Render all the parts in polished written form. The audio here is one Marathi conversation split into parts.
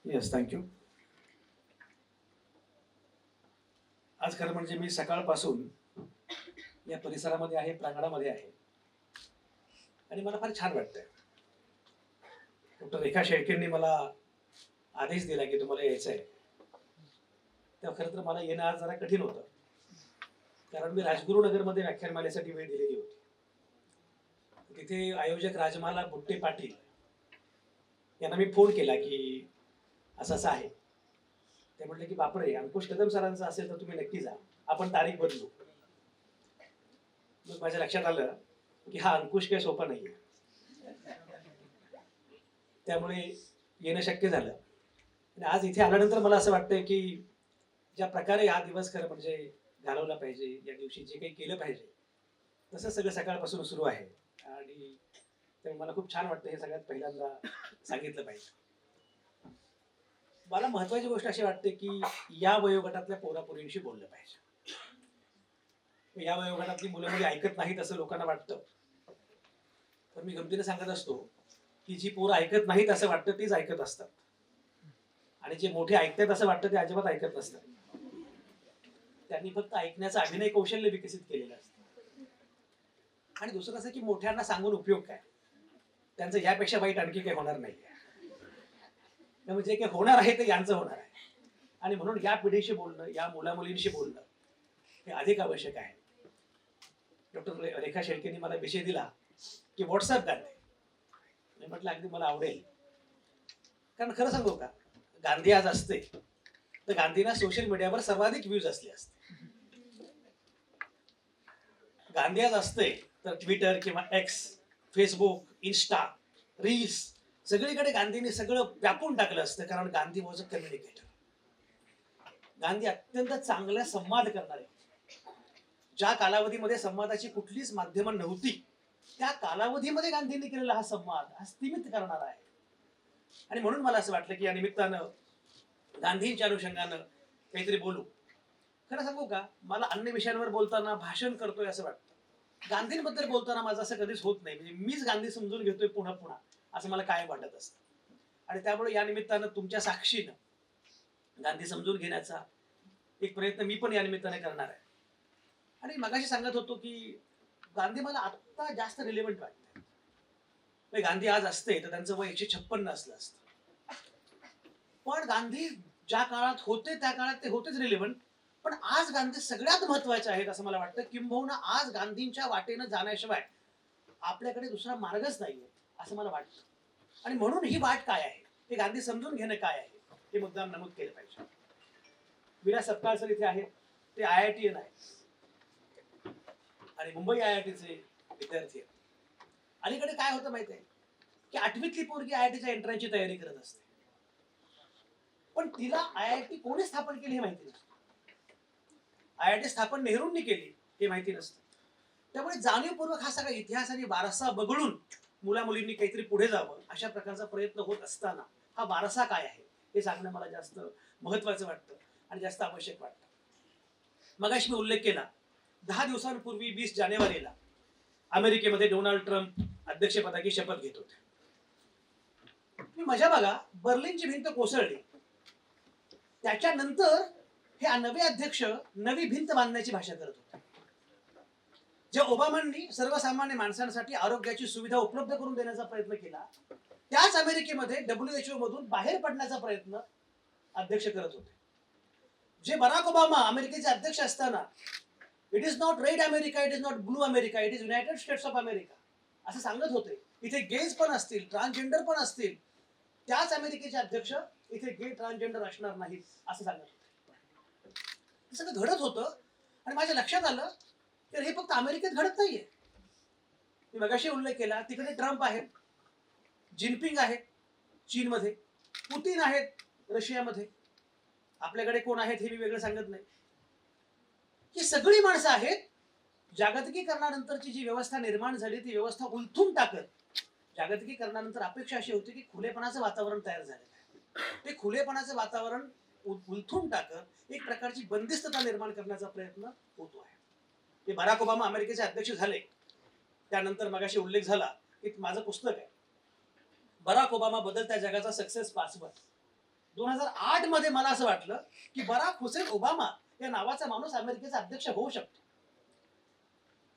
Yes, thank you. आज खरं म्हणजे मी सकाळपासून या परिसरामध्ये आहे, प्रांगणामध्ये आहे आणि मला फार छान वाटतंय. डॉक्टर रेखा शेळकेंनी मला आदेश दिला की तुम्हाला यायचं आहे. तेव्हा खरं तर मला येणं आज जरा कठीण होतं. कारण मी राजगुरुनगरमध्ये व्याख्यानमालेसाठी वेळ दिलेली होती. तिथे आयोजक राजमाला बुट्टे पाटील यांना मी फोन केला की असं असं आहे. ते म्हटले की बापरे, अंकुश कदम सरांचं असेल तर तुम्ही नक्की जा, आपण तारीख बदलू. मग माझ्या लक्षात आलं की हा अंकुश काही सोपा नाहीये. त्यामुळे येणं शक्य झालं आणि आज इथे आल्यानंतर मला असं वाटतंय की ज्या प्रकारे हा दिवस खरं म्हणजे घालवला पाहिजे, या दिवशी जे काही केलं पाहिजे तसं सगळं सकाळपासून सुरू आहे. आणि त्यामुळे मला खूप छान वाटतं हे सगळ्यात पहिल्यांदा सांगितलं पाहिजे. मला महत्वाची गोष्ट अशी वाटते की या वयोगटातल्या पोरापोरींशी बोललं पाहिजे. या वयोगटातली मुलं मुली ऐकत नाहीत असं लोकांना वाटतं. तर मी गमतीने सांगत असतो की जी पोरं ऐकत नाहीत असं वाटतं तीच ऐकत असतात आणि जे मोठे ऐकतात असं वाटतं ते अजिबात ऐकत नसतात. त्यांनी फक्त ऐकण्याचं अभिनय कौशल्य विकसित केलेलं असतं. आणि दुसरं असं की मोठ्यांना सांगून उपयोग काय, त्यांचं यापेक्षा वाईट आणखी काही होणार नाही. त्यामुळे जे काही होणार आहे ते यांचं होणार आहे आणि म्हणून या पिढीशी बोलणं, या मुलामुलींशी बोलणं हे अधिक आवश्यक आहे. डॉक्टर रेखा शेळकेंनी मला विषय दिला की व्हॉट्सअप गांधी. मी म्हटलं अगदी मला आवडेल. कारण खरं सांगू का, गांधी आज असते तर गांधींना सोशल मीडियावर सर्वाधिक व्ह्यूज असले असते. गांधी आज असते तर ट्विटर किंवा एक्स, फेसबुक, इन्स्टा, रील्स सगळीकडे गांधींनी सगळं व्यापून टाकलं असतं. कारण Gandhi was a communicator. Gandhi अत्यंत चांगला संवाद करणारे. ज्या कालावधीमध्ये संवादाची कुठलीच माध्यमं नव्हती त्या कालावधीमध्ये गांधींनी केलेला हा संवाद हा स्थिमित करणारा आहे. आणि म्हणून मला असं वाटलं की या निमित्तानं गांधींच्या अनुषंगानं काहीतरी बोलू. खरं सांगू का, मला अन्य विषयांवर बोलताना भाषण करतोय असं वाटतं. गांधींबद्दल बोलताना माझं असं कधीच होत नाही. म्हणजे मीच गांधी समजून घेतोय पुन्हा पुन्हा असं मला काय वाटत असतं. आणि त्यामुळे या निमित्तानं तुमच्या साक्षीनं गांधी समजून घेण्याचा एक प्रयत्न मी पण या निमित्ताने करणार आहे. आणि मगाशी सांगत होतो की गांधी मला आत्ता जास्त रिलेव्हंट वाटतं. गांधी आज असते तर त्यांचं वय 156 असलं असतं. पण गांधी ज्या काळात होते त्या काळात ते होतेच रिलेव्हंट. पण आज गांधी सगळ्यात महत्वाचे आहेत असं मला वाटतं. किंबहुना आज गांधींच्या वाटेनं जाण्याशिवाय आपल्याकडे दुसरा मार्गच नाहीये असं मला वाटतं. आणि म्हणून ही वाट काय आहे ते गांधी समजून घेणं काय आहे हे मुद्दाम नमूद केलं पाहिजे. विलास सत्काळ सर इथे आहेत. ते IITN आहे आणि मुंबई IITचे विद्यार्थी आहेत. अलीकडे काय होतं माहिती आहे की 8वीतली पोरगी IITच्या एंट्रन्सची तयारी करत असते. पण तिला IIT कोणी स्थापन केली हे माहिती नसतं. IIT स्थापन नेहरूंनी केली हे माहिती नसतं. त्यामुळे जाणीवपूर्वक हा सगळा इतिहास आणि वारसा बघळून मुला मुलींनी काहीतरी पुढे जावं अशा प्रकारचा प्रयत्न होत असताना हा वारसा काय आहे हे सांगणं मला जास्त महत्वाचं वाटतं आणि जास्त आवश्यक वाटतं. मगाशी मी उल्लेख केला 10 दिवसांपूर्वी 20 जानेवारीला अमेरिकेमध्ये डोनाल्ड ट्रम्प अध्यक्षपदाची शपथ घेत होते. मी मजा बघा, बर्लिनची भिंत कोसळली त्याच्यानंतर हे नवे अध्यक्ष नवी भिंत बांधण्याची भाषा करत होते. जे ओबामांनी सर्वसामान्य माणसांसाठी आरोग्याची सुविधा उपलब्ध करून देण्याचा प्रयत्न केला त्याच अमेरिकेमध्ये WHO मधून बाहेर पडण्याचा प्रयत्न अध्यक्ष करत होते. जे बराक ओबामा अमेरिकेचे अध्यक्ष असताना it is not red America, it is not blue America, it is United states of America असं सांगत होते. इथे गेज पण असतील, ट्रान्सजेंडर पण असतील, त्याच अमेरिकेचे अध्यक्ष इथे गे ट्रान्सजेंडर असणार नाहीत असं सांगत होते. हे सगळं घडत होतं आणि माझ्या लक्षात आलं तर हे फक्त अमेरिकेत घडत नाहीये. मी मगाशी उल्लेख केला तिकडे ट्रम्प आहेत, जिनपिंग आहेत चीनमध्ये, पुतीन आहेत रशियामध्ये, आपल्याकडे कोण आहेत हे मी वेगळं सांगत नाही. ही सगळी माणसं आहेत जागतिकीकरणानंतरची जी व्यवस्था निर्माण झाली ती व्यवस्था उलथून टाकत. जागतिकीकरणानंतर अपेक्षा अशी होती की खुलेपणाचं वातावरण तयार झालेलं आहे. ते खुलेपणाचं वातावरण उलथून टाकत एक प्रकारची बंदिस्तता निर्माण करण्याचा प्रयत्न होतो आहे. ते बराक ओबामा अमेरिकेचे अध्यक्ष झाले त्यानंतर मगाशी उल्लेख झाला की माझं पुस्तक आहे बराक ओबामा बदलत्या जगाचा सक्सेस पासवर्ड. 2008 मध्ये मला असं वाटलं की बराक हुसेन ओबामा या नावाचा माणूस अमेरिकेचा अध्यक्ष होऊ शकतो.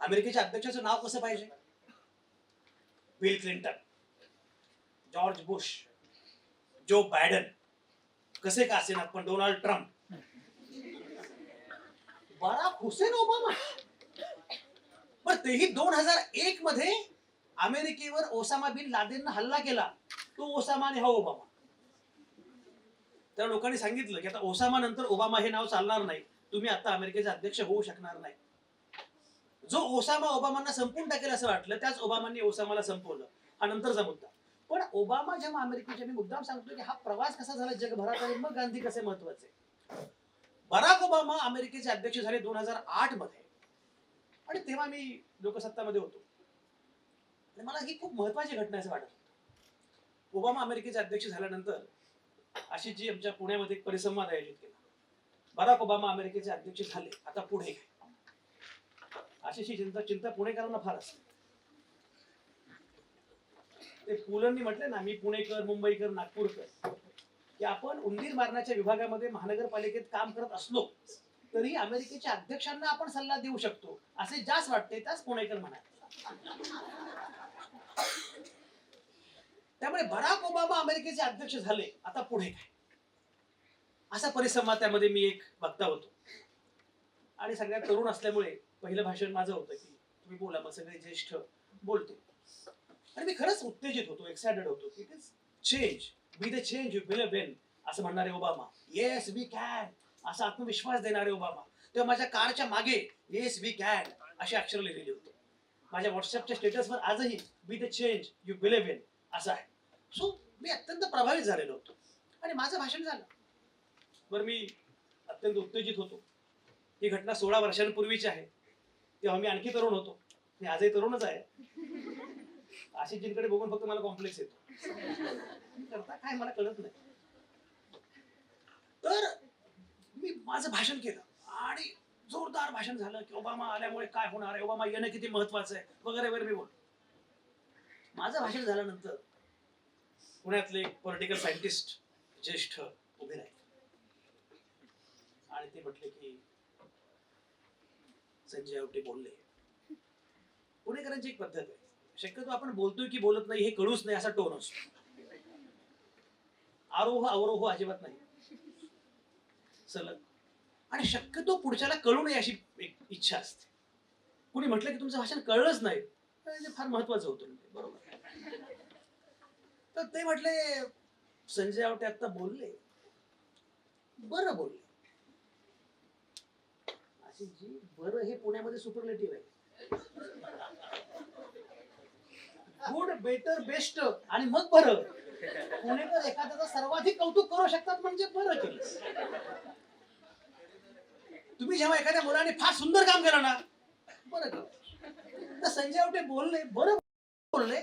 अमेरिकेच्या अध्यक्षाचं नाव कसं पाहिजे? Bill Clinton, George Bush, Joe Biden, कसे का असेनात पण Donald Trump. Barack Hussein Obama, पण तेही 2001 मध्ये अमेरिकेवर ओसामा बिन लादेननं हल्ला केला. तो ओसामा आणि हा ओबामा. त्या लोकांनी सांगितलं की आता ओसामा नंतर ओबामा हे नाव चालणार नाही, तुम्ही आता अमेरिकेचे अध्यक्ष होऊ शकणार नाही. जो ओसामा ओबामांना संपवून टाकेल असं वाटलं, त्याच ओबामांनी ओसामाला संपवलं. हा नंतरचा मुद्दा. पण ओबामा जेव्हा अमेरिकेच्या, मी मुद्दाम सांगतो की हा प्रवास कसा झाला जगभरात आणि मग गांधी कसे महत्वाचे. बराक ओबामा अमेरिकेचे अध्यक्ष झाले 2008 मध्ये, आणि तेव्हा मी लोकसत्तामध्ये होतो. आणि मला ही खूप महत्वाची घटना असं वाटत होतं. ओबामा अमेरिकेचे अध्यक्ष झाल्यानंतर अशी जी आमच्या पुण्यामध्ये एक परिसंवाद आयोजित केला. बराक ओबामा अमेरिकेचे अध्यक्ष झाले, आता पुढे काय? अशी चिंता पुणेकरांना फार असते. ते पुलंनी म्हटले ना, मी पुणेकर, मुंबईकर, नागपूरकर, की आपण उंदीर मारण्याच्या विभागामध्ये महानगरपालिकेत काम करत असलो तरी अमेरिकेच्या अध्यक्षांना आपण सल्ला देऊ शकतो, असे ज्यास वाटते त्याच पुणेकर म्हणा. त्यामुळे बराक ओबामा अमेरिकेचे अध्यक्ष झाले, आता पुढे काय? असा परिसंवाद त्यामध्ये मी एक वक्ता होतो. आणि सगळ्यात तरुण असल्यामुळे पहिलं भाषण माझं होतं की तुम्ही बोला, मग सगळे ज्येष्ठ बोलते. आणि मी खरंच उत्तेजित होतो, एक्सायटेड होतो. It is change, be the change you believe in, असं म्हणणारे ओबामा. येस वी कॅन, असा आत्मविश्वास देणारे ओबामा. तेव्हा माझ्या कारच्या मागे येस वी कॅन अशी अक्षर लिहिलेली होती. माझ्या व्हॉट्सअपच्या स्टेटसवर आजही be the change you believe in असं आहे. सो मी अत्यंत प्रभावित झालेलो होतो आणि माझं भाषण झालं. बरं, मी अत्यंत उत्तेजित होतो. ही घटना 16 वर्षांपूर्वीची आहे. तेव्हा मी आणखी तरुण होतो. मी आजही तरुणच आहे. आशिषजींकडे बघून फक्त मला कॉम्प्लेक्स येतो. करता काय मला कळत नाही. तर मी माझं भाषण केलं आणि जोरदार भाषण झालं की ओबामा आल्यामुळे काय होणार आहे, ओबामा येणं किती महत्वाचं आहे वगैरे वगैरे. मी बोललो. माझं भाषण झाल्यानंतर पुण्यातले पॉलिटिकल सायंटिस्ट ज्येष्ठ उभे राहिले आणि ते म्हटले की संजय आवटे बोलले. पुणेकरांची एक पद्धत आहे, शक्यतो आपण बोलतोय की बोलत नाही हे कळूच नाही असा टोन असतो. आरोह अवरोह अजिबात नाही, सलग. आणि शक्यतो पुढच्याला कळू नये अशी एक इच्छा असते. कुणी म्हटलं की तुमचं भाषण कळलंच नाही, म्हणजे फार महत्वाचं होतं. बरोबर. तर ते म्हटले संजय आवटे आता बोलले, बरं बोलले. आशिषजी, बरं हे पुण्यामध्ये सुपरलेटिव्ह आहे. गुड, बेटर, बेस्ट आणि मग बरं. पुणेकर एखाद्याचं सर्वाधिक कौतुक करू शकतात म्हणजे बरं केलं. तुम्ही जेव्हा एखाद्या मुलाने फार सुंदर काम केलं ना, बरं केलं. तर संजय आवटे बोलले, बरं बोलले.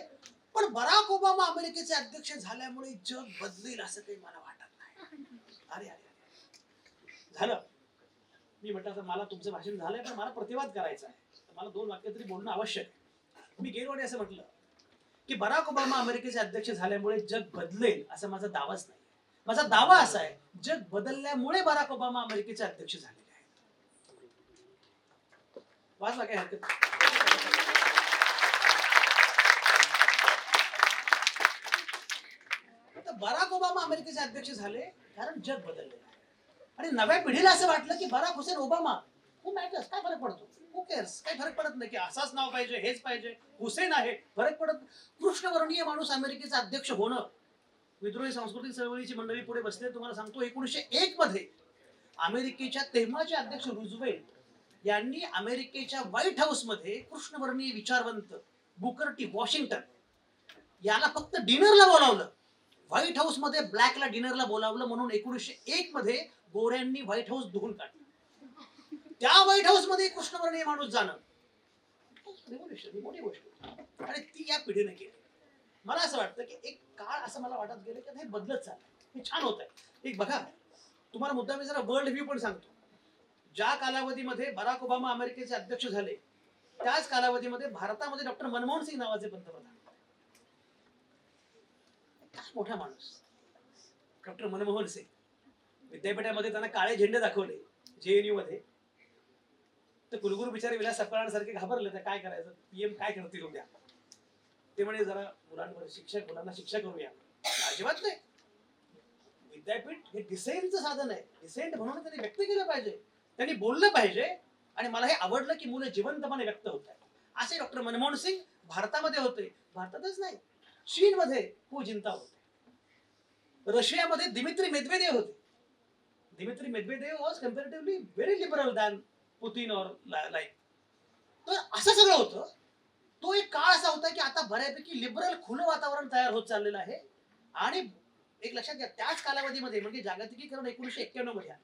पण बराक ओबामा अमेरिकेचे अध्यक्ष झाल्यामुळे जग बदलेल असं काही मला वाटत नाही. अरे अरे झालं. मी म्हटलं तर मला तुमचं भाषण झालंय, पण मला प्रतिवाद करायचा आहे, मला 2 वाक्य तरी बोलणं आवश्यक आहे. मी गेलो आणि असं म्हटलं की बराक ओबामा अमेरिकेचे अध्यक्ष झाल्यामुळे जग बदलेल असा माझा दावाच नाही. माझा दावा असा आहे, जग बदलल्यामुळे बराक ओबामा अमेरिकेचे अध्यक्ष झालेले आहेत. वाचला काय हरकत. बराक ओबामा अमेरिकेचे अध्यक्ष झाले कारण जग बदलले आणि नव्या पिढीला असं वाटलं की बराक हुसेन ओबामा, हू मॅटर्स, काय फरक पडतो, हू केअर्स, काय फरक पडत नाही की असाच नाव पाहिजे, हेच पाहिजे, हुसेन आहे, फरक पडत. कृष्णवर्णीय माणूस अमेरिकेचा अध्यक्ष होणं. विद्रोही सांस्कृतिक चळवळीची मंडळी पुढे बसले. तुम्हाला सांगतो 1901 मध्ये अमेरिकेच्या तेव्हाचे अध्यक्ष रुझवेल्ट यांनी अमेरिकेच्या व्हाईट हाऊस मध्ये कृष्णवर्णीय विचारवंत बुकर टी वॉशिंग्टन याला फक्त डिनरला बोलावलं. व्हाईट हाऊस मध्ये ब्लॅकला डिनरला बोलावलं म्हणून 1901 मध्ये गोऱ्यांनी व्हाईट हाऊस धुवून काढलं. त्या व्हाईट हाऊस मध्ये कृष्णवर्णीय माणूस जाणं मोठी गोष्ट, आणि ती या पिढीने केली. मला असं वाटतं की एक काळ असं मला वाटत गेलं की हे बदलत चाललंय, हे छान होत आहे. एक बघा, तुम्हाला मुद्दा मी जरा वर्ल्ड व्ह्यू पण सांगतो. ज्या कालावधीमध्ये बराक ओबामा अमेरिकेचे अध्यक्ष झाले, त्याच कालावधीमध्ये भारतामध्ये डॉक्टर मनमोहन सिंग नावाचे पंतप्रधान. काय मोठा माणूस. डॉक्टर मनमोहन सिंग विद्यापीठामध्ये त्यांना काळे झेंडे दाखवले JNU मध्ये, तर कुलगुरू बिचारे विलास सपकाळांसारखे घाबरले, तर काय करायचं, PM काय करतील उद्या. ते म्हणे जरा मुलांना शिक्षा करूया. अजिबात नाही. विद्यापीठ हे डिसेंटचं साधन आहे. डिसेंट म्हणून त्यांनी व्यक्त केलं पाहिजे, त्यांनी बोललं पाहिजे. आणि मला हे आवडलं की मुलं जिवंतपणे व्यक्त होत आहेत. असे डॉक्टर मनमोहन सिंग भारतामध्ये होते. भारतातच नाही, चीनमध्ये हू जिंताओ होते, रशियामध्ये दिमित्री मेदवेदेव होते. Dmitry Medvedev was comparatively very liberal than Putin और लाईक. तर असं सगळं होतं. तो एक काळ असा होता की आता बऱ्यापैकी लिबरल खुलं वातावरण तयार होत चाललेलं आहे. आणि एक लक्षात घ्या, त्याच कालावधीमध्ये म्हणजे जागतिकीकरण 1991 मध्ये आलं.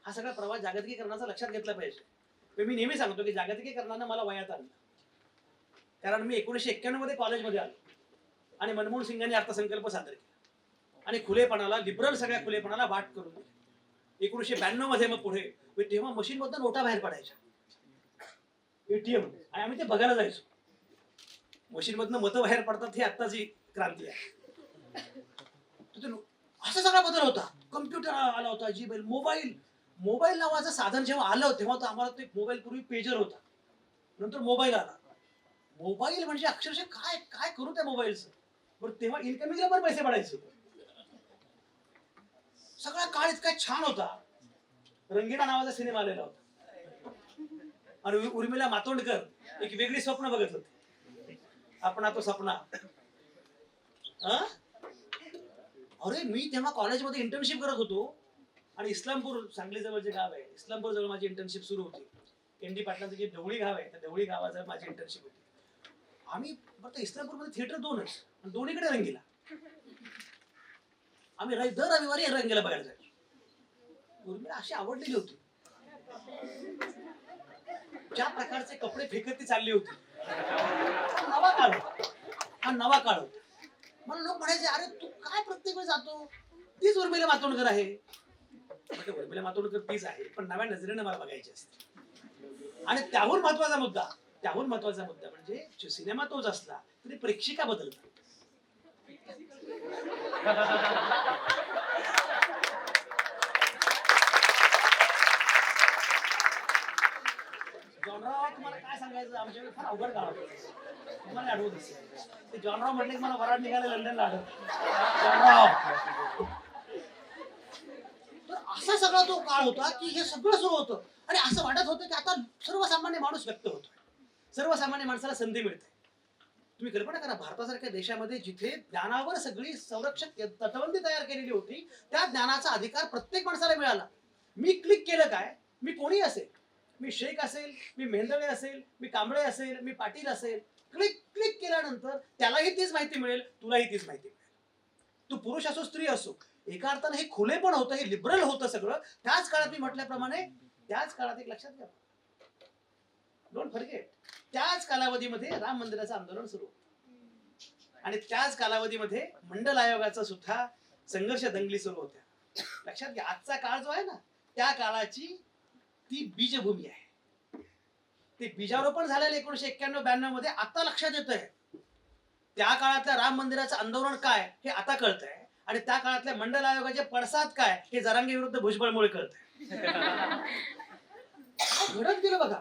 हा सगळा प्रवास जागतिकीकरणाचा लक्षात घेतला पाहिजे. मी नेहमी सांगतो की जागतिकीकरणानं मला वयात आणलं, कारण मी 1991 मध्ये कॉलेजमध्ये आलो आणि मनमोहन सिंगांनी अर्थसंकल्प सादर केला आणि खुलेपणाला, लिबरल सगळ्या खुलेपणाला वाट करून दिली. 1992 मध्ये मग पुढे, तेव्हा मशीन मधून नोटा बाहेर पडायच्या, ATM, आणि आम्ही ते बघायला जायचो. मशीन मधनं मतं बाहेर पडतात, ही आत्ताची क्रांती आहे. असा सगळा बदल होता. कम्प्युटर आला होता, जीमेल, मोबाईल नावाचं साधन जेव्हा आलं तेव्हा तर आम्हाला ते मोबाईल पूर्वी पेजर होता, नंतर मोबाईल आला. मोबाईल म्हणजे अक्षरशः काय काय करू त्या मोबाईलचं. बरं, तेव्हा इन्कमिंगला पण पैसे पडायचे. सगळा काळ इतका छान होता. रंगीला नावाचा सिनेमा आलेला होता आणि उर्मिला मातोंडकर एक वेगळी स्वप्न बघत होती. आपणा तो सपना. अरे, मी तेव्हा कॉलेजमध्ये इंटर्नशिप करत होतो आणि इस्लामपूर, सांगली जवळ जे गाव आहे, इस्लामपूर जवळ माझी इंटर्नशिप सुरू होती. ND पाटलांचं जे ढवळी गाव आहे, त्या ढवळी गावाजवळ माझी इंटर्नशिप होती. आम्ही फक्त इस्लामपूरमध्ये थिएटर 2च, दोन्हीकडे रंगीला. आम्ही दर रविवारी रंगीला बघायला जायचो. उर्मिला अशी आवडलेली होती, ज्या प्रकारचे कपडे फेकत ती चालली होती. नवा काळ होता, हा नवा काळ होता. मला लोक म्हणायचे, अरे तू काय प्रत्येक वेळी जातो, तीच उर्मिला मातोंडकर आहे. उर्मिला मातोंडकर तीच आहे, पण नव्या नजरेने मला बघायची असते. आणि त्याहून महत्वाचा मुद्दा म्हणजे सिनेमा तोच असला तरी प्रेक्षिका बदलतात. जॉनराव, तुम्हाला काय सांगायचं, आमच्याकडे फार अवघड काळ होता. तुम्हाला आठवत असेल, ते जॉनराव म्हटले की मला वराड निघाले लंडनला आठवत. जॉनराव. तर असा सगळा तो काळ होता की हे सगळं सुरू होतं आणि असं वाटत होतं की आता सर्वसामान्य माणूस व्यक्त होतोय, सर्वसामान्य माणसाला संधी मिळते. तुम्ही कल्पना करा, भारतासारख्या देशामध्ये जिथे ज्ञानावर सगळी संरक्षक तटबंदी तयार केलेली होती, त्या ज्ञानाचा अधिकार प्रत्येक माणसाला मिळाला. मी क्लिक केलं काय, मी कोणी असेल, मी शेख असेल, मी मेंदळे असेल, मी कांबळे असेल, मी पाटील असेल, क्लिक केल्यानंतर त्यालाही तीच माहिती मिळेल, तुलाही तीच माहिती मिळेल. तू पुरुष असो, स्त्री असो. एका अर्थानं हे खुले पण होतं, हे लिबरल होतं सगळं. त्याच काळात मी म्हटल्याप्रमाणे, त्याच काळात एक लक्षात घ्या, डोंट फॉरगेट, त्याच कालावधीमध्ये राम मंदिराचं आंदोलन सुरू होतं आणि त्याच कालावधीमध्ये मंडल आयोगाचा सुद्धा संघर्ष दंगली सुरू होत्या. लक्षात घ्या, आजचा काळ जो आहे ना, त्या काळाची ती बीजभूमी आहे. ते बीजारोपण झालेलं 1991-92 मध्ये आता लक्षात येतंय. त्या काळातल्या राम मंदिराचं आंदोलन काय हे आता कळतंय आणि त्या काळातल्या मंडल आयोगाचे पडसाद काय हे जरांगे विरुद्ध भुजबळमुळे कळतंय. घडत गेलं बघा.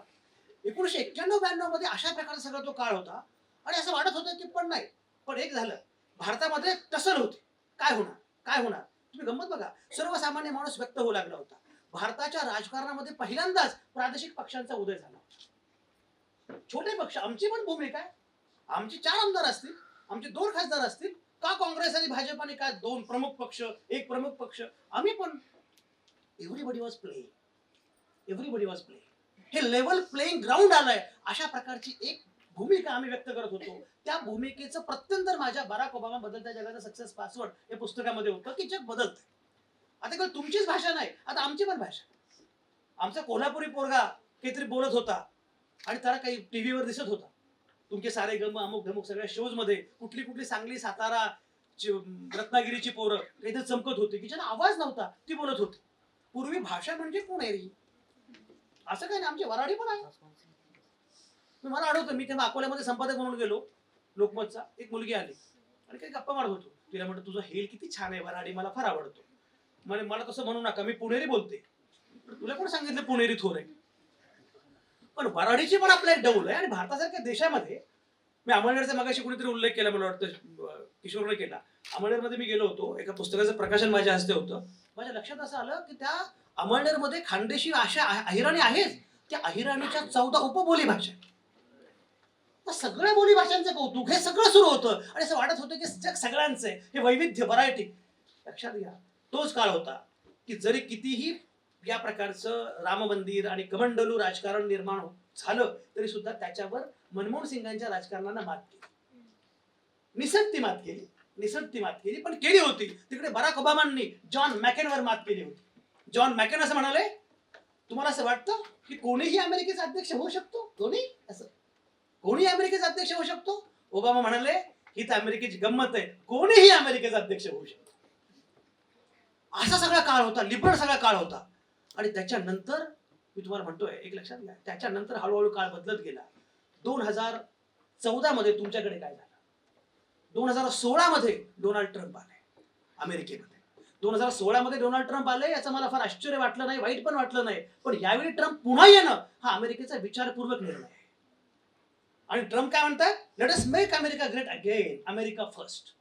1991-92 मध्ये अशा प्रकारचा सगळा तो काळ होता आणि असं वाटत होतं की पण नाही, पण एक झालं, भारतामध्ये टसल होती. काय होणार. तुम्ही गंमत बघा, सर्वसामान्य माणूस व्यक्त होऊ लागला होता. भारताच्या राजकारणामध्ये पहिल्यांदाच प्रादेशिक पक्षांचा उदय झाला. छोटे पक्ष, आमची पण भूमिका आहे. आमचे 4 आमदार असतील, आमचे 2 खासदार असतील, का काँग्रेस आणि भाजपाने काय 2 प्रमुख पक्ष, 1 प्रमुख पक्ष, आम्ही पण. Everybody was playing. हे लेवल प्लेइंग ग्राउंड आलंय. अशा प्रकारची एक भूमिका आम्ही व्यक्त करत होतो. त्या भूमिकेचं प्रत्यंतर माझ्या बराक ओबामा बदलत्या जगाचा सक्सेस पासवर्ड या पुस्तकामध्ये होतं की जग बदलतंय. आता केवळ तुमचीच भाषा नाही, आता आमची पण भाषा. आमचा कोल्हापुरी पोरगा काहीतरी बोलत होता आणि त्याला काही टीव्हीवर दिसत होता, तुमचे सारे गम अमुक धमुक सगळ्या शोज मध्ये कुठली सांगली, सातारा, रत्नागिरीची पोरं काहीतरी चमकत होती की ज्यांना आवाज नव्हता, ती बोलत होती. पूर्वी भाषा म्हणजे पुणेरी, असं काही नाही, आमची वराडी पण आहे. मला आठवतं, मी तेव्हा अकोल्यामध्ये संपादक म्हणून गेलो लोकमतचा. एक मुलगी आली आणि काही गप्पा मारत होतो. तिला म्हटलं तुझं हेल किती छान आहे वराडी, मला फार आवडतो. म्हणे मला तसं म्हणू नका, मी पुणेरी बोलते. तुला कोण सांगितलं पुणेरी थोर आहे? पण वराडीची पण आपला एक डौल आहे. आणि भारतासारख्या देशामध्ये मी अमळनेरचा मगाशी कुणीतरी उल्लेख केला, मला वाटतं किशोरने केला. अमळनेरमध्ये मी गेलो होतो, एका पुस्तकाचं प्रकाशन माझ्या हस्ते होतं. माझ्या लक्षात असं आलं की त्या अमळनेरमध्ये खानदेशी अशा अहिराणी आहेत, त्या अहिराणीच्या 14 उपबोली भाषा. सगळ्या बोली भाषांचं कौतुक, हे सगळं सुरू होतं. आणि असं वाटत होतं की जग सगळ्यांचं आहे, हे वैविध्य, व्हरायटी. लक्षात घ्या, तोच काळ होता की जरी कितीही या प्रकारचं राम मंदिर आणि कमंडलू राजकारण निर्माण झालं तरी सुद्धा त्याच्यावर मनमोहन सिंगांच्या राजकारणानं मात केली. निसटती मात केली, पण केली होती. तिकडे बराक ओबामांनी जॉन मॅकेनवर मात केली होती. जॉन मॅकेन असं म्हणाले, तुम्हाला असं वाटतं की कोणीही अमेरिकेचा अध्यक्ष होऊ शकतो? कोणी अमेरिकेचा अध्यक्ष होऊ शकतो? ओबामा म्हणाले, ही तर अमेरिकेची गंमत आहे, कोणीही अमेरिकेचा अध्यक्ष होऊ शकतो. असा सगळा काळ होता, लिबरल सगळा काळ होता. आणि त्याच्यानंतर मी तुम्हाला म्हणतोय, एक लक्षात घ्या, त्याच्यानंतर हळूहळू काळ बदलत गेला. 2014 मध्ये तुमच्याकडे काय झालं? 2016 मध्ये डोनाल्ड ट्रम्प आले अमेरिकेमध्ये. 2016 मध्ये डोनाल्ड ट्रम्प आले, याचं मला फार आश्चर्य वाटलं नाही, वाईट पण वाटलं नाही. पण यावेळी ट्रम्प पुन्हा येणं हा अमेरिकेचा विचारपूर्वक निर्णय आहे. आणि ट्रम्प काय म्हणतात? Let us make America great again, America first,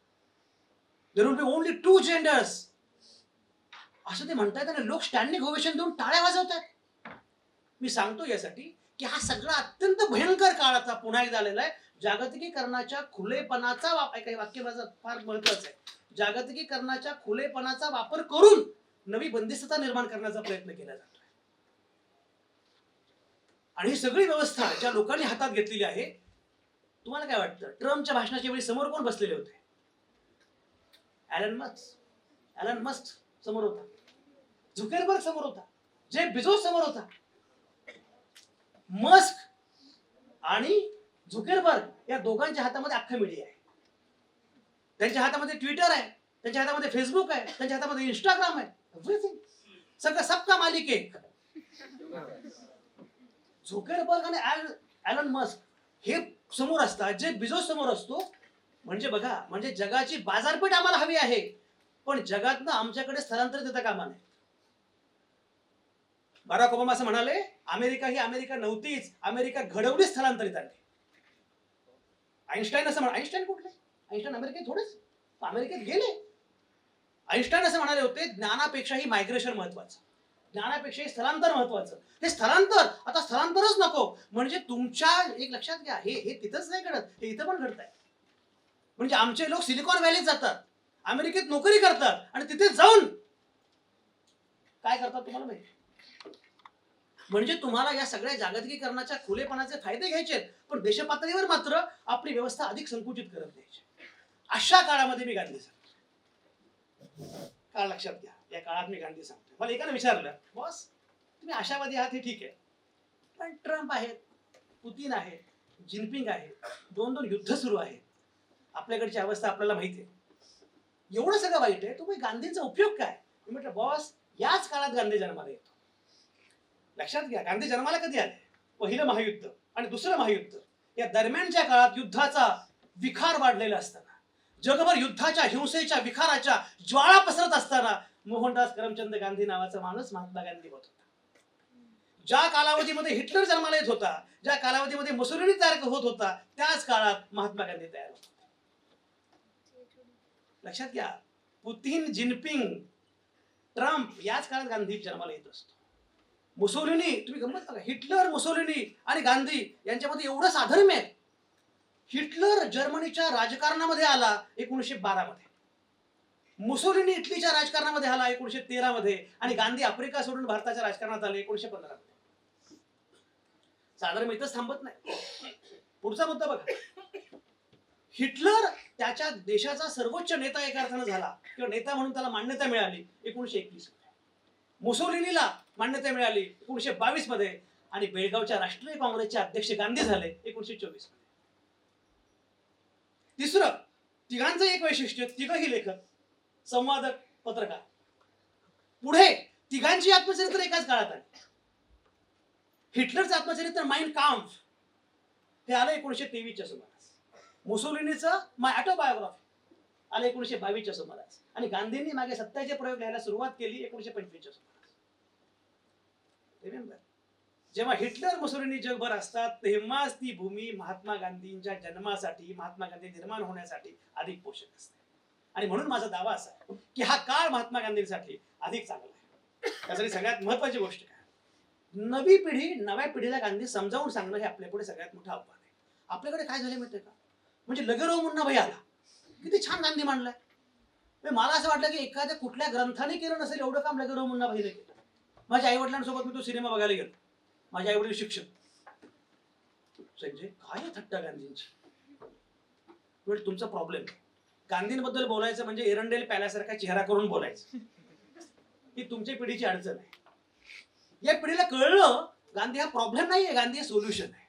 there will be only 2 genders, असं ते म्हणतायत. आणि लोक स्टँडिंग ओवेशन देऊन टाळ्या वाजवतात. मी सांगतो यासाठी की हा सगळा अत्यंत भयंकर काळ आता पुन्हा एक झालेला आहे. जागतिकीकरणाच्या खुलेपणाचा काही वाक्य माझं फार महत्वाचं आहे. जागतिकीकरणाच्या खुलेपणाचा वापर करून नवी बंदिस्तता निर्माण करण्याचा प्रयत्न केला जातो. आणि ही सगळी व्यवस्था ज्या लोकांनी हातात घेतलेली आहे, तुम्हाला काय वाटतं? ट्रम्पच्या भाषणाच्या वेळी समोर कोण बसलेले होते? ॲलन मस्क समोर होता, झुकेरबर्ग समोर होता, जेफ बेझोस समोर होता. मस्क आणि झुकेरबर्ग या दोघांच्या हातामध्ये अख्खा मीडिया आहे. त्यांच्या हातामध्ये ट्विटर आहे, त्यांच्या हातामध्ये फेसबुक आहे, त्यांच्या हातामध्ये इंस्टाग्राम आहे. एव्हरीथिंग, सगळं सबका मालिक एक. झुकेरबर्ग आणि ॲलन मस्क हे समोर असतात, जे बेझोस समोर असतो. म्हणजे बघा, म्हणजे जगाची बाजारपेठ आम्हाला हवी आहे, पण जगातनं आमच्याकडे स्थलांतरित देता कामा नये. बराक ओबामा असं म्हणाले, अमेरिका ही अमेरिका नव्हतीच, अमेरिका घडवली स्थलांतरितांनी. आईन्स्टाईन असं म्हणाले, आईन्स्टाईन कुठले? आईन्स्टाईन अमेरिकेत थोडेच, अमेरिकेत गेले. आईन्स्टाईन असं म्हणाले होते, ज्ञानापेक्षाही मायग्रेशन महत्वाचं, ज्ञानापेक्षाही स्थलांतर महत्वाचं. हे स्थलांतर, आता स्थलांतरच नको. म्हणजे तुमच्या एक लक्षात घ्या, हे तिथंच नाही घडत, हे इथं पण घडत आहे. म्हणजे आमचे लोक सिलिकॉन व्हॅलीत जातात, अमेरिकेत नोकरी करतात, आणि तिथे जाऊन काय करतात तुम्हाला माहिती? म्हणजे तुम्हाला या सगळ्या जागतिकीकरणाच्या खुलेपणाचे फायदे घ्यायचे, पण देशपातळीवर मात्र आपली व्यवस्था अधिक संकुचित करत द्यायची. अशा काळामध्ये मी गांधी सांगतो. काळ लक्षात घ्या, या काळात मी गांधी सांगतो. मला एकाने विचारलं, बॉस तुम्ही आशावादी आहात, हे ठीक आहे, पण ट्रम्प आहेत, पुतीन आहेत, जिनपिंग आहे, 2 युद्ध सुरू आहेत, आपल्याकडची अवस्था आपल्याला माहिती आहे, एवढं सगळं वाईट आहे, तुम्ही गांधींचा उपयोग काय? मी म्हटलं, बॉस याच काळात गांधी जन्माला येतो. लक्षात घ्या, गांधी जन्माला कधी आले? पहिलं महायुद्ध आणि दुसरं महायुद्ध या दरम्यानच्या काळात युद्धाचा विखार वाढलेला असताना, जगभर युद्धाच्या, हिंसेच्या, विखाराच्या ज्वाळा पसरत असताना मोहनदास करमचंद गांधी नावाचा माणूस महात्मा गांधी होत होता. ज्या कालावधीमध्ये हिटलर जन्माला येत होता, ज्या कालावधीमध्ये मुसोलिनी तयार होत होता, त्याच काळात महात्मा गांधी तयार होत होते. लक्षात घ्या, पुतीन, जिनपिंग, ट्रम्प याच काळात गांधी जन्माला येत असतो. मुसोलिनी, तुम्ही गंमत बघा, हिटलर, मुसोलिनी आणि गांधी यांच्यामध्ये एवढं साधर्म्य आहे. हिटलर जर्मनीच्या राजकारणामध्ये आला 1912 मध्ये, मुसोलिनी इटलीच्या राजकारणामध्ये आला 1913 मध्ये, आणि गांधी आफ्रिका सोडून भारताच्या राजकारणात आले 1915 मध्ये. साधारण इथंच थांबत नाही. पुढचा मुद्दा बघा, हिटलर त्याच्या देशाचा सर्वोच्च नेता एका अर्थानं झाला, किंवा नेता म्हणून त्याला मान्यता मिळाली 1921 मध्ये. मुसोलिनीला मान्यता मिळाली 1922 मध्ये, आणि बेळगावच्या राष्ट्रीय काँग्रेसचे अध्यक्ष गांधी झाले 1924 मध्ये. तिसरं, तिघांचं एक वैशिष्ट्य, तिघही लेखक, संवादक, पत्रकार. पुढे तिघांची आत्मचरित्र एकाच काळात आली. हिटलरचं आत्मचरित्र माइन काम्फ हे आलं 1923च्या सुमारास. मुसोलिनीचं माय ऑटोबायोग्राफी आलं 1922च्या सुमारास, आणि गांधींनी मागे सत्याचे प्रयोग लिहायला सुरुवात केली 1925च्या सुमारास. रिमेंबर, जेव्हा हिटलर मुसोलिनी जगभर असतात तेव्हाच ती भूमी महात्मा गांधींच्या जन्मासाठी, महात्मा गांधी निर्माण होण्यासाठी अधिक पोषक असते. आणि म्हणून माझा दावा असा आहे की हा काळ महात्मा गांधींसाठी अधिक चांगला आहे. त्यासाठी सगळ्यात महत्वाची गोष्ट काय, नवी पिढी नव्या पिढीला गांधी समजावून सांगणं हे आपल्या पुढे सगळ्यात मोठं आव्हान आहे. आपल्याकडे काय झाले माहितीये का, म्हणजे लगेरो मुन्ना भाई आला, किती छान गांधी मांडलाय. मला असं वाटलं की एखाद्या कुठल्या ग्रंथाने केलं नसेल एवढं काम लगेरो मुन्ना भाईने केलं. माझ्या आई वडिलांसोबत मी तो सिनेमा बघायला गेलो. माझे आई वडील शिक्षक. संजय काय थट्टा गांधींची. तुमचा प्रॉब्लेम, गांधींबद्दल बोलायचं म्हणजे एरंडेल प्याल्यासारखा चेहरा करून बोलायचं, ही तुमच्या पिढीची अडचण आहे. या पिढीला कळलं गांधी हा प्रॉब्लेम नाहीये, गांधी हे सोल्युशन आहे.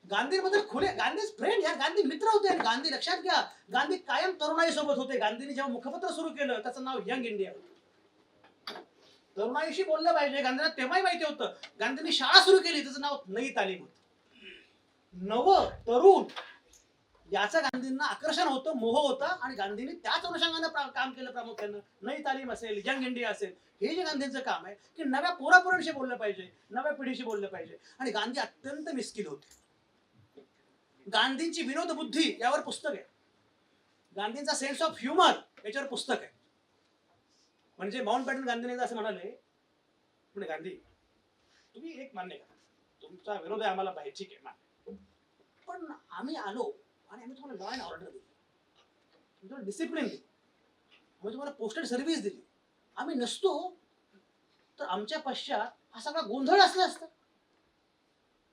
गांधीबद्दल खुले, गांधी फ्रेंड या, गांधी मित्र होते. गांधी, लक्षात घ्या, गांधी कायम तरुणाई सोबत होते. गांधींनी जेव्हा मुखपत्र सुरू केलं त्याचं नाव यंग इंडिया होतं. तरुणाईशी बोललं पाहिजे, गांधींना तेव्हाही माहिती होतं. गांधींनी शाळा सुरू केली, त्याचं नाव नई तालीम होतं. नव तरुण याचं गांधींना आकर्षण होतं, मोह होता, आणि गांधींनी त्याच अनुषंगाने काम केलं. प्रामुख्यानं नई तालीम असेल, यंग इंडिया असेल, हे जे गांधींचं काम आहे की नव्या पोरापोरांशी बोललं पाहिजे, नव्या पिढीशी बोललं पाहिजे. आणि गांधी अत्यंत मिस्किल होते. गांधींची विनोद बुद्धी यावर पुस्तक आहे, गांधींचा सेन्स ऑफ ह्युमर याच्यावर पुस्तक आहे. म्हणजे माउंट बॅटन गांधीने असं म्हणाले, म्हणजे गांधी तुम्ही एक मान्य करा, तुमचा विरोध आहे आम्हाला पाहिजे, ठीक आहे मान्य, पण आम्ही आलो आणि आम्ही तुम्हाला लॉ अँड ऑर्डर दिली, तुम्हाला डिसिप्लिन दिली, आम्ही तुम्हाला पोस्टल सर्व्हिस दिली. आम्ही नसतो तर आमच्या पश्चात हा सगळा गोंधळ असला असता.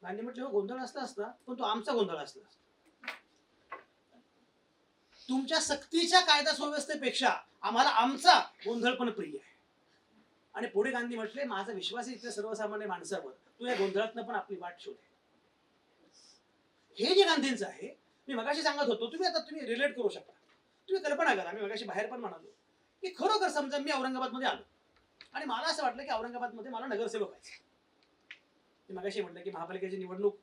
गांधी म्हटले हो गोंधळ असला असता, पण तो आमचा गोंधळ असला असता. तुमच्या सक्तीच्या कायदा सुव्यवस्थेपेक्षा आम्हाला आमचा गोंधळ पण प्रिय आहे. आणि पुढे गांधी म्हटले, माझा विश्वास आहे इथल्या सर्वसामान्य माणसावर, तू या गोंधळातनं पण आपली वाट शोध. हे जे गांधींचं आहे, मी मगाशी सांगत होतो, तुम्ही रिलेट करू शकता. तुम्ही कल्पना करा, मी मगाशी बाहेर पण म्हणालो की खरोखर समजा मी औरंगाबाद मध्ये आलो आणि मला असं वाटलं की औरंगाबाद मध्ये मला नगरसेवक व्हायचं. मी मगाशी म्हटलं की महापालिकेची निवडणूक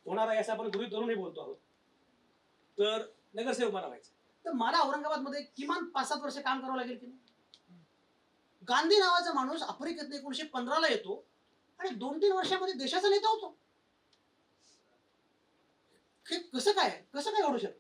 होणार आहे असं आपण गृहीत धरूनही बोलतो आहोत, तर नगरसेवक मला व्हायचं, तर मला औरंगाबाद मध्ये किमान 5-7 वर्ष काम करावं लागेल की नाही. गांधी नावाचा माणूस आफ्रिकेत 1915 येतो आणि 2-3 वर्षामध्ये देशाचा नेता होतो. कसं काय घडू शकतं.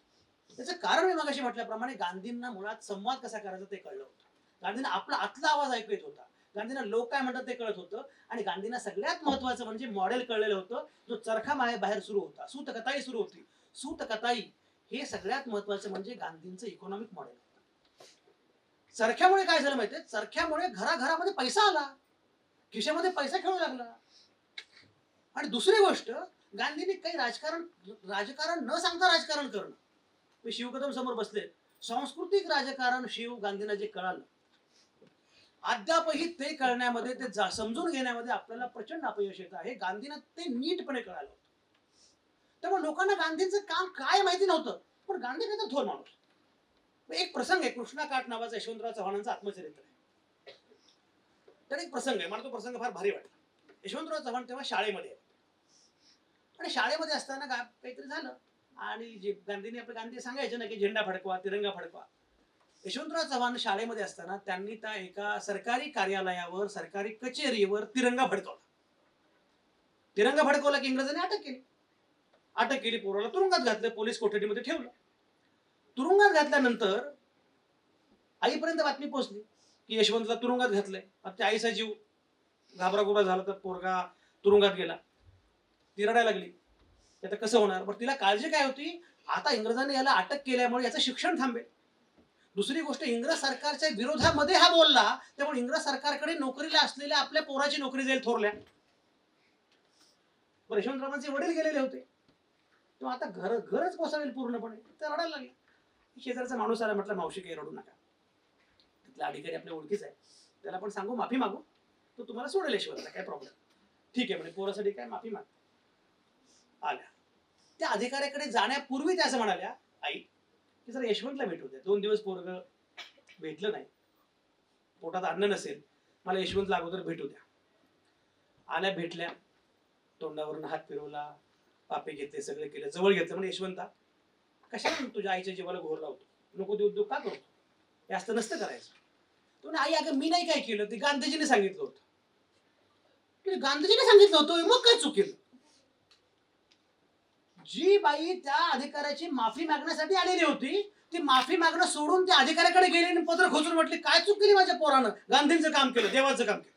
त्याचं कारण मी मगाशी म्हटल्याप्रमाणे गांधींना मुळात संवाद कसा करायचा ते कळलं होतं. गांधींना आपला आतला आवाज ऐकू येत होता. गांधींना लोक काय म्हणतात ते कळत होतं. आणि गांधींना सगळ्यात महत्वाचं म्हणजे मॉडेल कळलेलं होतं, जो चरखा बाहेर सुरू होता, सूतकताई सुरू होती. सूतकताई हे सगळ्यात महत्वाचं म्हणजे गांधींचं इकॉनॉमिक मॉडेल होतं. चरख्यामुळे काय झालं माहितीये, चरख्यामुळे घराघरामध्ये पैसा आला, खिशामध्ये पैसा खेळू लागला. आणि दुसरी गोष्ट, गांधींनी काही राजकारण न सांगता राजकारण करणं. मी शिवकदम समोर बसले, सांस्कृतिक राजकारण शिव गांधींना जे कळालं, अद्यापही ते कळण्यामध्ये, ते समजून घेण्यामध्ये आपल्याला प्रचंड अपयश येत आहे. गांधींना ते नीटपणे कळालं होतं. त्यामुळे लोकांना गांधींचं काम काय माहिती नव्हतं, पण गांधी काय थोर माणूस. एक प्रसंग आहे, कृष्णा काठ नावाचा यशवंतराव चव्हाणांचं आत्मचरित्र आहे. तर एक प्रसंग आहे, मला तो प्रसंग फार भारी वाटला. यशवंतराव चव्हाण तेव्हा शाळेमध्ये आहे, आणि शाळेमध्ये असताना काहीतरी झालं, आणि जे गांधी सांगायचे ना की झेंडा फडकवा, तिरंगा फडकवा. यशवंतराव चव्हाण शाळेमध्ये असताना त्यांनी त्या एका सरकारी कार्यालयावर, सरकारी कचेरीवर तिरंगा फडकवला. तिरंगा फडकवला की इंग्रजांनी अटक केली, पोराला तुरुंगात घातलं, पोलीस कोठडीमध्ये ठेवलं. तुरुंगात घातल्यानंतर आईपर्यंत बातमी पोहोचली की यशवंतला तुरुंगात घातलंय. त्या आईचा जीव घाबरागोबरा झाला, तर पोरगा तुरुंगात गेला. ती रडायला लागली, आता कसं होणार. बरं, तिला काळजी काय होती, आता इंग्रजांनी याला अटक केल्यामुळे याचं शिक्षण थांबेल. दुसरी गोष्ट, इंग्रज सरकारच्या विरोधामध्ये हा बोलला, त्यामुळे इंग्रज सरकारकडे नोकरीला असलेल्या आपल्या पोराची नोकरी जाईल थोरल्या. यशवंतरावांचे वडील गेलेले होते, तो आता घरच कोसळेल पूर्णपणे. तर रडायला लागली. शेजारचा माणूस आला, म्हटलं मावशी काही रडू नका, तिथला अधिकारी आपल्या ओळखीचा आहे, त्याला पण सांगू, माफी मागू, तो तुम्हाला सोडेल यशवंतला, काय प्रॉब्लेम. ठीक आहे म्हणे, पोरासाठी काय माफी माग. आल्या त्या अधिकाऱ्याकडे जाण्यापूर्वी त्या असं म्हणाल्या, आई की जरा यशवंतला भेटू द्या, 2 दिवस पोरग भेटलं नाही, पोटात अन्न नसेल, मला यशवंतला अगोदर भेटू द्या. आल्या, भेटल्या, तोंडावरून हात फिरवला, पापे घेतले, सगळे केलं, जवळ घेतलं. म्हणजे यशवंता, कशाला तुझ्या आईच्या जीवाला घोर लावतो, नको ते उद्योग का करतो, हे असं नसतं करायचं. तो म्हणे, आई अगं मी नाही काय केलं, ते गांधीजीने सांगितलं होतं. गांधीजीने सांगितलं होतं मग काय चुकेल. जी बाई त्या अधिकाऱ्याची माफी मागण्यासाठी आलेली होती, ती माफी मागणं सोडून त्या अधिकाऱ्याकडे गेली आणि पत्र खोचून म्हटली, काय चूक केली माझ्या पोरानं, गांधींचं काम केलं, देवाचं काम केलं.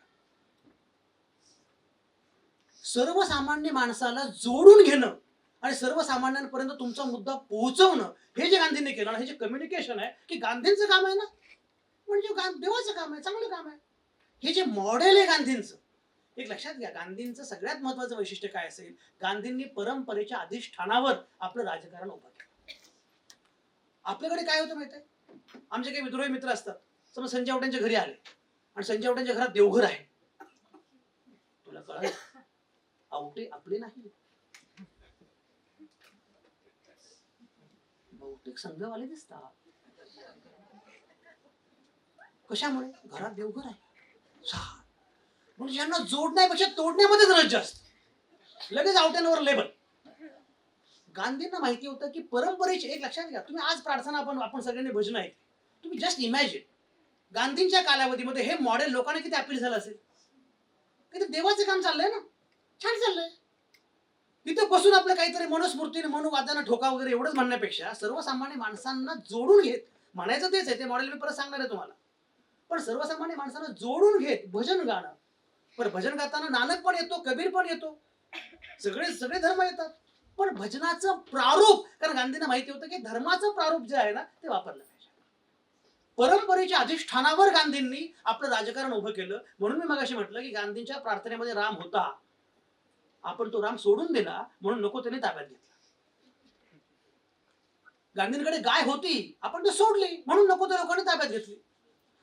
सर्वसामान्य माणसाला जोडून घेणं आणि सर्वसामान्यांपर्यंत तुमचा मुद्दा पोहोचवणं, हे जे गांधींनी केलं, हे जे कम्युनिकेशन आहे, की गांधींचं काम आहे ना, म्हणजे देवाचं काम आहे, चांगलं काम आहे. हे जे मॉडेल आहे गांधींचं, एक लक्षात घ्या, गांधींचं सगळ्यात महत्वाचं वैशिष्ट्य काय असेल, गांधींनी परंपरेच्या अधिष्ठानावर आपलं राजकारण उभं केलं. आपल्याकडे काय होतं माहिती आहे, आमचे काही विद्रोही मित्र असतात, समज संजय आवट्यांच्या घरी आले आणि संजय आवट्यांच्या घरात देवघर आहे. तुला कळलं, आवटे आपले नाही, बहुतेक संघवाले दिसतात. कशामुळे, घरात देवघर आहे. म्हणजे ज्यांना जोडण्यापेक्षा तोडण्यामध्येच रस जास्त, लगेच आवट्यांवर लेबल. गांधींना माहिती होतं की परंपरेचे, एक लक्षात घ्या, तुम्ही आज प्रार्थना आपण सगळ्यांनी भजन ऐकली, तुम्ही जस्ट इमॅजिन गांधींच्या कालावधीमध्ये हे मॉडेल लोकांना किती अपील झालं असेल. किती देवाचं काम चाललंय ना, छान चाललंय. तिथे बसून आपलं काहीतरी मनुस्मृतीने मनुवादानं ठोका वगैरे एवढंच म्हणण्यापेक्षा सर्वसामान्य माणसांना जोडून घेत, म्हणायचं तेच आहे, ते मॉडेल मी परत सांगणार आहे तुम्हाला, पण सर्वसामान्य माणसांना जोडून घेत भजन गाणं. पण भजन गाताना नानक पण येतो, कबीर पण येतो, सगळे धर्म येतात, पण भजनाचं प्रारूप, कारण गांधींना माहिती होतं की धर्माचं प्रारूप जे आहे ना ते वापरलं पाहिजे. परंपरेच्या अधिष्ठानावर गांधींनी आपलं राजकारण उभं केलं. म्हणून मी मगाशी म्हटलं की गांधींच्या प्रार्थनेमध्ये राम होता, आपण तो राम सोडून दिला म्हणून नको त्याने ताब्यात घेतला. गांधींकडे गाय होती, आपण ती सोडली म्हणून नको त्या लोकांनी ताब्यात घेतली.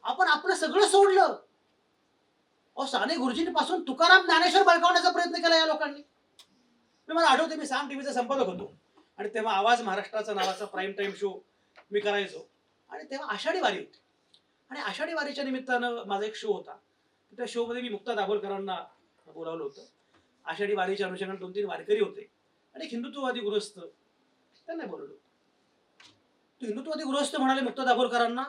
आपण आपलं सगळं सोडलं. साने गुरुजींपासून तुकाराम ज्ञानेश्वर बळकावण्याचा प्रयत्न केला या लोकांनी. मला आठवते, मी साम टीव्हीचा संपादक होतो आणि तेव्हा आवाज महाराष्ट्राचा नावाचा प्राईम टाइम शो मी करायचो आणि तेव्हा आषाढी वारी होती आणि आषाढी वारीच्या निमित्तानं माझा एक शो होता. त्या शो मध्ये मी मुक्ता दाभोलकरांना बोलावलं होतं. आषाढी वारीच्या अनुषंगाने 2-3 वारकरी होते आणि एक हिंदुत्ववादी गृहस्थ, त्यांना बोलवलं. तो हिंदुत्ववादी गृहस्थ म्हणाले मुक्ता दाभोलकरांना,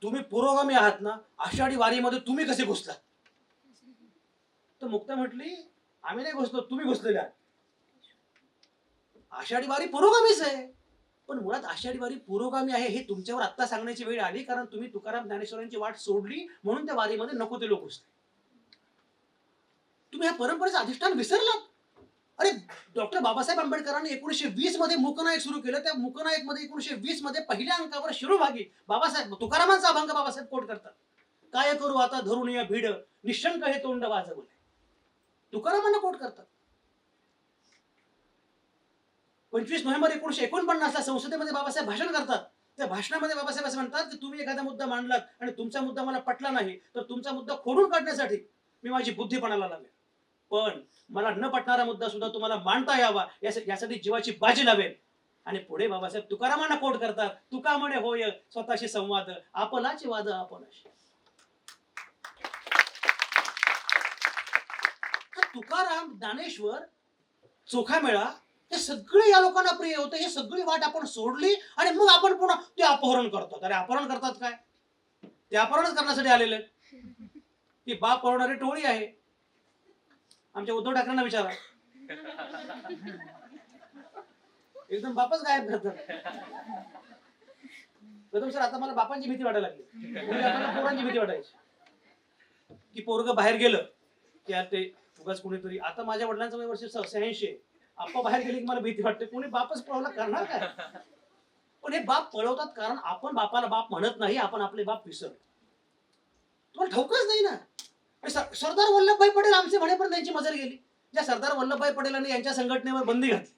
तुम्ही पुरोगामी आहात ना, आषाढी वारीमध्ये तुम्ही कसे घुसला. तर मुक्ता म्हटली, आम्ही नाही घुसलो, तुम्ही घुसलेले आहात. आषाढी वारी पुरोगामीच आहे, पण मुळात आषाढी वारी पुरोगामी आहे हे तुमच्यावर आत्ता सांगण्याची वेळ आली, कारण तुम्ही तुकाराम ज्ञानेश्वरांची वाट सोडली म्हणून त्या वारीमध्ये नको ते लोक घुसले. तुम्ही ह्या परंपरेचं अधिष्ठान विसरलात. अरे, डॉक्टर बाबासाहेब आंबेडकरांनी 1920 मध्ये मूकनायक सुरू केलं. त्या मूकनायक मध्ये 1920 मध्ये पहिल्या अंकावर शिरोभागी बाबासाहेब तुकारामांचा अभंग बाबासाहेब कोट करतात. काय करू आता धरून या भीड, निशंक हे तोंड वाजवले. तुकारामांना कोट करतात. 25 नोव्हेंबर 1949 ला संसदेमध्ये बाबासाहेब भाषण करतात. त्या भाषणामध्ये बाबासाहेब असं म्हणतात की तुम्ही एखादा मुद्दा मांडलात आणि तुमचा मुद्दा मला पटला नाही, तर तुमचा मुद्दा खोडून काढण्यासाठी मी माझी बुद्धीपणाला लावेल, पण मला न पटणारा मुद्दा सुद्धा तुम्हाला मांडता यावा यासाठी जीवाची बाजी लावेल. आणि पुढे बाबासाहेब तुकारामांना कोट करतात, तुका म्हणे होय स्वतःशी संवाद, आपलाची वाद आपणाशी. तुकाराम, ज्ञानेश्वर, चोखामेळा हे सगळे या लोकांना प्रिय होते. हे सगळी वाट आपण सोडली आणि मग आपण पुन्हा ते अपहरण करतात. अरे, अपहरण करतात काय, ते अपहरणच करण्यासाठी आलेले. ही बाप पळवणारी टोळी आहे. आमच्या उद्धव ठाकरेंना विचारा, एकदम बापच गायब करतात. कदम सर, आता मला बापांची भीती वाटायला लागली. पोरांची भीती वाटायची की पोरग बाहेर गेलं की यार ते उगाच कोणीतरी. आता माझ्या वडिलांचं वय वर्ष 86 आहे. आप्पा बाहेर गेले की मला भीती वाटते, कोणी बापच पळवला करणार काय. पण हे बाप पळवतात कारण आपण बापाला बाप म्हणत नाही, आपण आपले बाप विसरतो. तुम्हाला ठाऊकच नाही ना. सरदार वल्लभभाई पटेल आमचे म्हणेपर्यंत त्यांची मजल गेली. ज्या सरदार वल्लभभाई पटेलांनी यांच्या संघटनेवर बंदी घातली.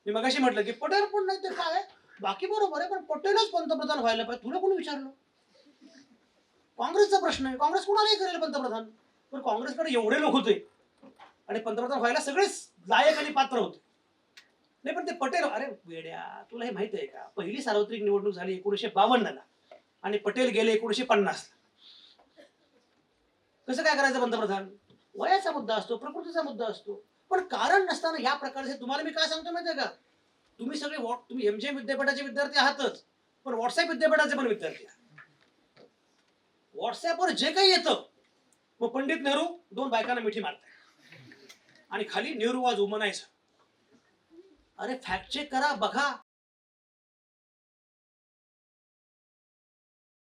मी मगाशी म्हटलं की पटेल पण नाही ते काय, बाकी बरोबर आहे, पण पटेलच पंतप्रधान व्हायला पाहिजे. तुला कोणी विचारलं. काँग्रेसचा प्रश्न आहे, काँग्रेस कोणालाही करेल पंतप्रधान, पण काँग्रेसकडे एवढे लोक होते आणि पंतप्रधान व्हायला सगळेच लायक आणि पात्र होते. नाही, पण ते पटेल, अरे वेड्या, तुला हे माहिती आहे का, पहिली सार्वत्रिक निवडणूक झाली 1952 ला आणि पटेल गेले 1950 ला. कसं काय करायचं पंतप्रधान. वयाचा मुद्दा असतो, प्रकृतीचा मुद्दा असतो, पण कारण नसताना या प्रकारचे. तुम्हाला मी काय सांगतो माहितीये का, तुम्ही सगळे तुम्ही MGM विद्यापीठाचे विद्यार्थी आहातच, पण व्हॉट्सअप विद्यापीठाचे पण विद्यार्थी आहात. व्हॉट्सअपवर जे काही येतं, मग पंडित नेहरू 2 बायकांना मिठी मारताय आणि खाली नेहरू वॉज वुमनायझर. अरे फॅक्ट चेक करा, बघा.